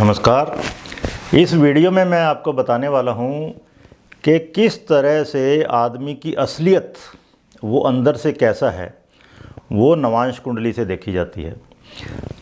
नमस्कार। इस वीडियो में मैं आपको बताने वाला हूँ कि किस तरह से आदमी की असलियत वो अंदर से कैसा है वो नवांश कुंडली से देखी जाती है।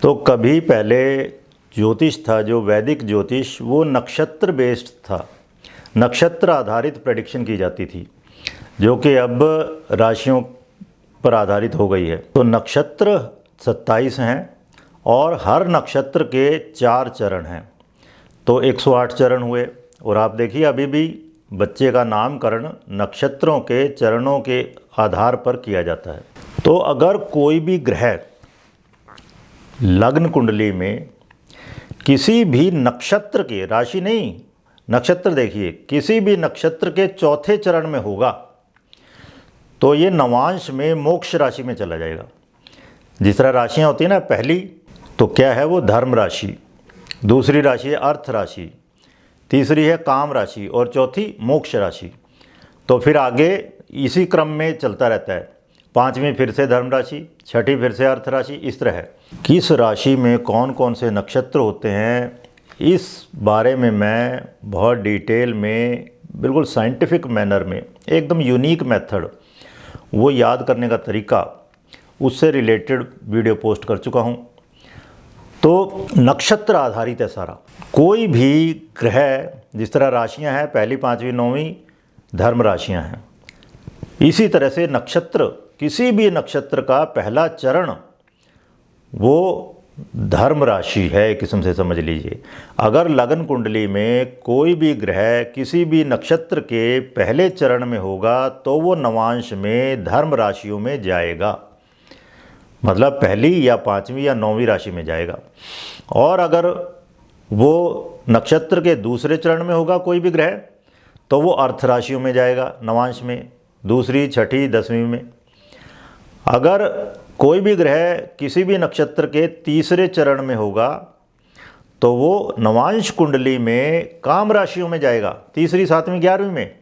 तो कभी पहले ज्योतिष था, जो वैदिक ज्योतिष, वो नक्षत्र बेस्ड था, नक्षत्र आधारित प्रेडिक्शन की जाती थी, जो कि अब राशियों पर आधारित हो गई है। तो नक्षत्र 27 हैं और हर नक्षत्र के 4 चरण हैं, तो 108 चरण हुए। और आप देखिए अभी भी बच्चे का नामकरण नक्षत्रों के चरणों के आधार पर किया जाता है। तो अगर कोई भी ग्रह लग्न कुंडली में किसी भी नक्षत्र के, राशि नहीं नक्षत्र, देखिए किसी भी नक्षत्र के चौथे चरण में होगा तो ये नवांश में मोक्ष राशि में चला जाएगा। जिस तरह राशियाँ होती हैं ना, पहली तो क्या है वो धर्म राशि, दूसरी राशि है अर्थ राशि, तीसरी है काम राशि और चौथी मोक्ष राशि। तो फिर आगे इसी क्रम में चलता रहता है। 5वीं फिर से धर्म राशि, 6ठी फिर से अर्थ राशि, इस तरह है। किस राशि में कौन कौन से नक्षत्र होते हैं इस बारे में मैं बहुत डिटेल में, बिल्कुल साइंटिफिक मैनर में, एकदम यूनिक मेथड, वो याद करने का तरीका, उससे रिलेटेड वीडियो पोस्ट कर चुका हूँ। तो नक्षत्र आधारित है सारा। कोई भी ग्रह, जिस तरह राशियां हैं, पहली 5वीं 9वीं धर्म राशियां हैं, इसी तरह से नक्षत्र, किसी भी नक्षत्र का पहला चरण वो धर्म राशि है, एक किस्म से समझ लीजिए। अगर लगन कुंडली में कोई भी ग्रह किसी भी नक्षत्र के पहले चरण में होगा तो वो नवांश में धर्म राशियों में जाएगा, मतलब पहली या 5वीं या 9वीं राशि में जाएगा। और अगर वो नक्षत्र के दूसरे चरण में होगा कोई भी ग्रह तो वो अर्थ राशियों में जाएगा, नवांश में, दूसरी, 6ठी, 10वीं में। अगर कोई भी ग्रह किसी भी नक्षत्र के तीसरे चरण में होगा तो वो नवांश कुंडली में काम राशियों में जाएगा, तीसरी, 7वीं, 11वीं में।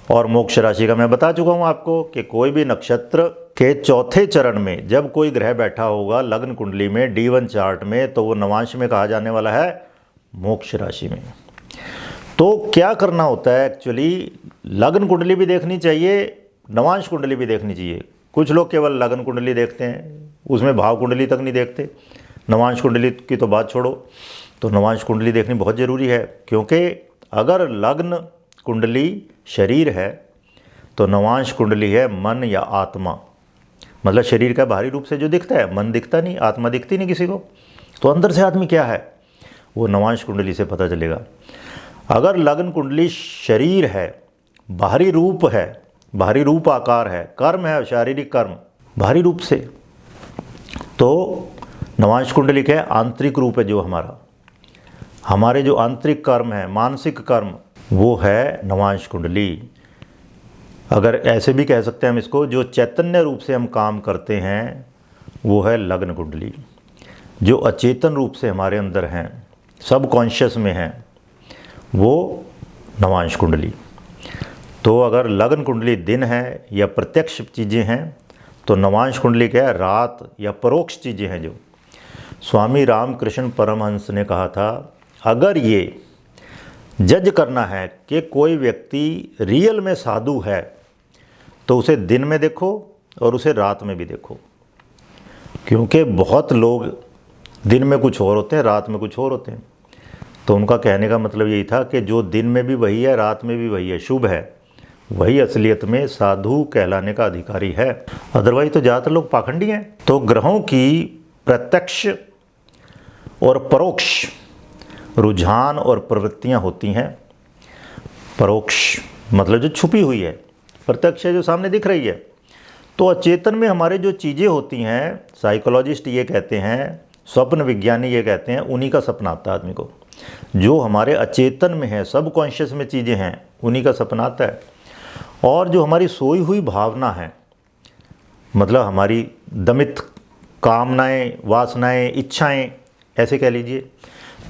और मोक्ष राशि का मैं बता चुका हूँ आपको कि कोई भी नक्षत्र के चौथे चरण में जब कोई ग्रह बैठा होगा लग्न कुंडली में, D1 चार्ट में, तो वो नवांश में कहा जाने वाला है मोक्ष राशि में। तो क्या करना होता है एक्चुअली, लग्न कुंडली भी देखनी चाहिए, नवांश कुंडली भी देखनी चाहिए। कुछ लोग केवल लग्न कुंडली देखते हैं, उसमें भाव कुंडली तक नहीं देखते, नवांश कुंडली की तो बात छोड़ो। तो नवांश कुंडली देखनी बहुत ज़रूरी है, क्योंकि अगर लग्न कुंडली शरीर है तो नवांश कुंडली है मन या आत्मा, मतलब शरीर का बाहरी रूप से जो दिखता है, मन दिखता नहीं, आत्मा दिखती नहीं किसी को। तो अंदर से आदमी क्या है वो नवांश कुंडली से पता चलेगा। अगर लग्न कुंडली शरीर है, बाहरी रूप है, बाहरी रूप आकार है, कर्म है, शारीरिक कर्म बाहरी रूप से, तो नवांश कुंडली क्या है, आंतरिक रूप है, जो हमारे जो आंतरिक कर्म है, मानसिक कर्म, वो है नवांश कुंडली। अगर ऐसे भी कह सकते हैं हम इसको, जो चैतन्य रूप से हम काम करते हैं वो है लग्न कुंडली। जो अचेतन रूप से हमारे अंदर हैं, सब कॉन्शियस में हैं, वो नवांश कुंडली। तो अगर लग्न कुंडली दिन है या प्रत्यक्ष चीज़ें हैं तो नवांश कुंडली क्या है, रात या परोक्ष चीज़ें हैं। जो स्वामी रामकृष्ण परमहंस ने कहा था, अगर ये जज करना है कि कोई व्यक्ति रियल में साधु है तो उसे दिन में देखो और उसे रात में भी देखो, क्योंकि बहुत लोग दिन में कुछ और होते हैं, रात में कुछ और होते हैं। तो उनका कहने का मतलब यही था कि जो दिन में भी वही है, रात में भी वही है, शुभ है, वही असलियत में साधु कहलाने का अधिकारी है। अदरवाइज तो ज़्यादातर लोग पाखंडी हैं। तो ग्रहों की प्रत्यक्ष और परोक्ष रुझान और प्रवृत्तियां होती हैं। परोक्ष मतलब जो छुपी हुई है, प्रत्यक्ष है जो सामने दिख रही है। तो अचेतन में हमारे जो चीज़ें होती हैं, साइकोलॉजिस्ट ये कहते हैं, स्वप्न विज्ञानी ये कहते हैं, उन्हीं का सपना आता है आदमी को। जो हमारे अचेतन में है, सब कॉन्शियस में चीज़ें हैं, उन्हीं का सपना आता है। और जो हमारी सोई हुई भावना है, मतलब हमारी दमित कामनाएं, वासनाएं, इच्छाएं, ऐसे कह लीजिए,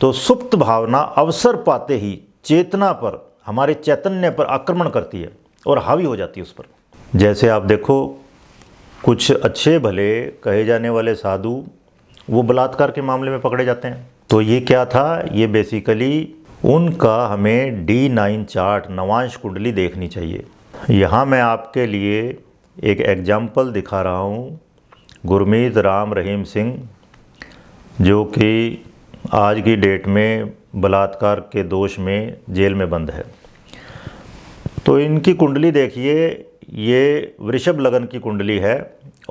तो सुप्त भावना अवसर पाते ही चेतना पर, हमारे चैतन्य पर आक्रमण करती है और हावी हो जाती है उस पर। जैसे आप देखो, कुछ अच्छे भले कहे जाने वाले साधु वो बलात्कार के मामले में पकड़े जाते हैं, तो ये क्या था, ये बेसिकली उनका हमें D9 चार्ट नवांश कुंडली देखनी चाहिए। यहाँ मैं आपके लिए एक एग्जाम्पल दिखा रहा हूँ गुरमीत राम रहीम सिंह, जो कि आज की डेट में बलात्कार के दोष में जेल में बंद है। तो इनकी कुंडली देखिए, ये वृषभ लगन की कुंडली है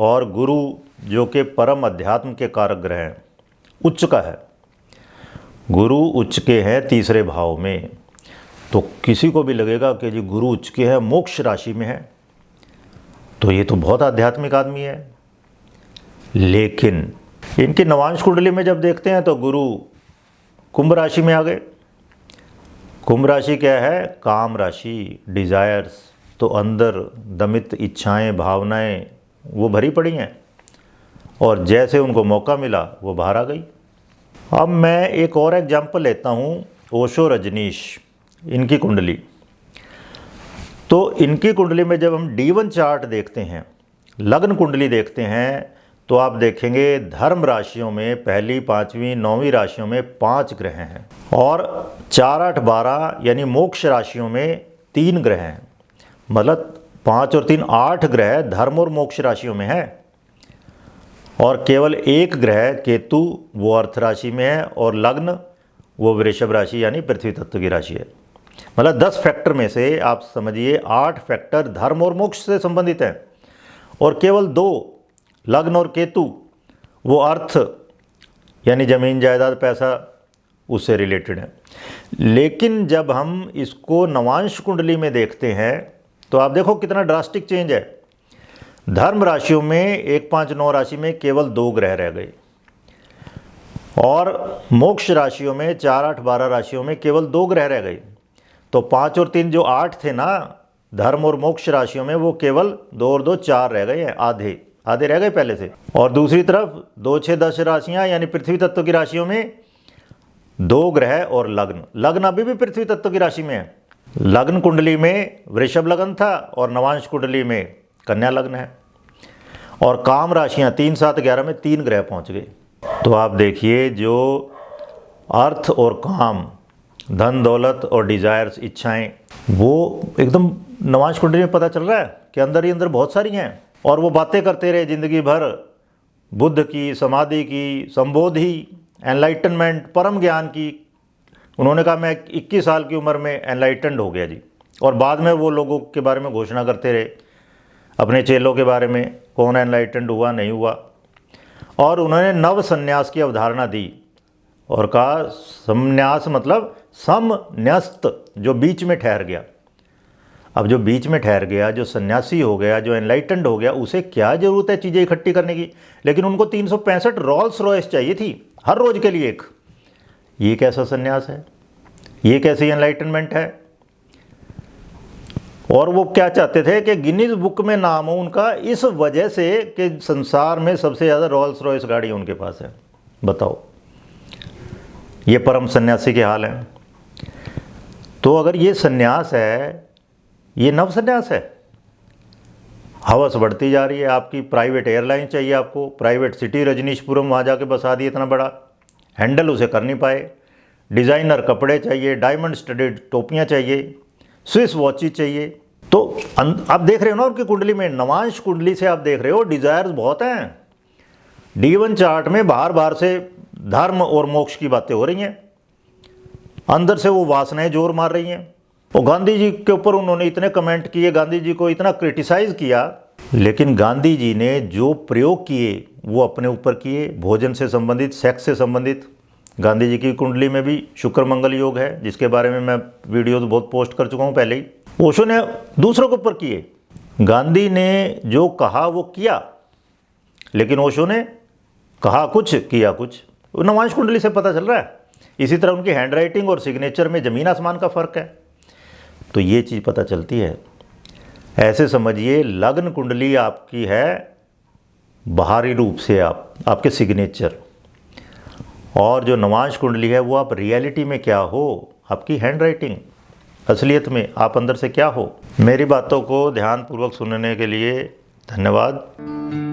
और गुरु जो कि परम अध्यात्म के कारक ग्रह हैं, उच्च का है। गुरु उच्च के हैं तीसरे भाव में। तो किसी को भी लगेगा कि जी गुरु उच्च के है, मोक्ष राशि में है, तो ये तो बहुत आध्यात्मिक आदमी है। लेकिन इनकी नवांश कुंडली में जब देखते हैं तो गुरु कुंभ राशि में आ गए। कुंभ राशि क्या है, काम राशि, डिज़ायर्स। तो अंदर दमित इच्छाएं, भावनाएं वो भरी पड़ी हैं और जैसे उनको मौका मिला वो बाहर आ गई। अब मैं एक और एग्जाम्पल लेता हूँ, ओशो रजनीश, इनकी कुंडली। तो इनकी कुंडली में जब हम D1 चार्ट देखते हैं, लग्न कुंडली देखते हैं, तो आप देखेंगे धर्म राशियों में पहली, पाँचवीं, 9वीं राशियों में 5 ग्रह हैं और 4, 8, 12 यानी मोक्ष राशियों में 3 ग्रह हैं। मतलब 5 और 3 8 ग्रह धर्म और मोक्ष राशियों में है और केवल एक ग्रह केतु वो अर्थ राशि में है और लग्न वो वृषभ राशि यानी पृथ्वी तत्व की राशि है। मतलब 10 फैक्टर में से आप समझिए 8 फैक्टर धर्म और मोक्ष से संबंधित हैं और केवल 2 लग्न और केतु वो अर्थ यानी ज़मीन जायदाद पैसा उससे रिलेटेड है। लेकिन जब हम इसको नवांश कुंडली में देखते हैं तो आप देखो कितना ड्रास्टिक चेंज है। धर्म राशियों में 1, 5, 9 राशि में केवल 2 ग्रह रह गए और मोक्ष राशियों में 4, 8, 12 राशियों में केवल 2 ग्रह रह गए। तो 5 और 3 जो 8 थे ना धर्म और मोक्ष राशियों में, वो केवल 2 और 2 4 रह गए हैं, आधे रह गए पहले से। और दूसरी तरफ 2, 6, 10 राशियां यानी पृथ्वी तत्व की राशियों में 2 ग्रह और लग्न अभी भी पृथ्वी तत्व की राशि में है। लग्न कुंडली में वृषभ लग्न था और नवांश कुंडली में कन्या लग्न है और काम राशियां 3, 7, 11 में 3 ग्रह पहुंच गए। तो आप देखिए जो अर्थ और काम, धन दौलत और डिज़ायर्स, इच्छाएं, वो एकदम नवांश कुंडली में पता चल रहा है कि अंदर ही अंदर बहुत सारी हैं। और वो बातें करते रहे ज़िंदगी भर बुद्ध की, समाधि की, संबोधि, एनलाइटनमेंट, परम ज्ञान की। उन्होंने कहा मैं 21 साल की उम्र में एनलाइटेंड हो गया जी। और बाद में वो लोगों के बारे में घोषणा करते रहे, अपने चेलों के बारे में, कौन एनलाइटेंड हुआ नहीं हुआ। और उन्होंने नव संन्यास की अवधारणा दी और कहा संन्यास मतलब समन्यस्त, जो बीच में ठहर गया। अब जो बीच में ठहर गया, जो सन्यासी हो गया, जो एनलाइटेंड हो गया, उसे क्या ज़रूरत है चीज़ें इकट्ठी करने की। लेकिन उनको 365 रोल्स रॉयस चाहिए थी हर रोज़ के लिए एक। ये कैसा सन्यास है, ये कैसी एनलाइटनमेंट है। और वो क्या चाहते थे कि गिनीज बुक में नाम हो उनका इस वजह से कि संसार में सबसे ज़्यादा रोल्स रॉयस गाड़ी उनके पास है। बताओ, ये परम सन्यासी के हाल हैं। तो अगर ये सन्यास है, ये नव सन्यास है। हवस बढ़ती जा रही है आपकी। प्राइवेट एयरलाइन चाहिए आपको, प्राइवेट सिटी रजनीशपुरम वहाँ जाके बसा दिए, इतना बड़ा हैंडल उसे कर नहीं पाए। डिज़ाइनर कपड़े चाहिए, डायमंड स्टडेड टोपियाँ चाहिए, स्विस वॉचेस चाहिए। तो आप देख रहे हो ना उनकी कुंडली में, नवांश कुंडली से आप देख रहे हो डिज़ायर्स बहुत हैं। D1 चार्ट में बाहर बाहर से धर्म और मोक्ष की बातें हो रही हैं, अंदर से वो वासनाएं जोर मार रही हैं। और गांधी जी के ऊपर उन्होंने इतने कमेंट किए, गांधी जी को इतना क्रिटिसाइज़ किया, लेकिन गांधी जी ने जो प्रयोग किए वो अपने ऊपर किए। भोजन से संबंधित, सेक्स से संबंधित। गांधी जी की कुंडली में भी शुक्र मंगल योग है, जिसके बारे में मैं वीडियोज बहुत पोस्ट कर चुका हूँ पहले ही। ओशो ने दूसरों के ऊपर किए। गांधी ने जो कहा वो किया, लेकिन ओशो ने कहा कुछ, किया कुछ। नवांश कुंडली से पता चल रहा है। इसी तरह उनकी हैंड राइटिंग और सिग्नेचर में ज़मीन आसमान का फ़र्क है। तो ये चीज़ पता चलती है। ऐसे समझिए लग्न कुंडली आपकी है बाहरी रूप से, आपके सिग्नेचर, और जो नवांश कुंडली है वो आप रियलिटी में क्या हो, आपकी हैंड राइटिंग, असलियत में आप अंदर से क्या हो। मेरी बातों को ध्यानपूर्वक सुनने के लिए धन्यवाद।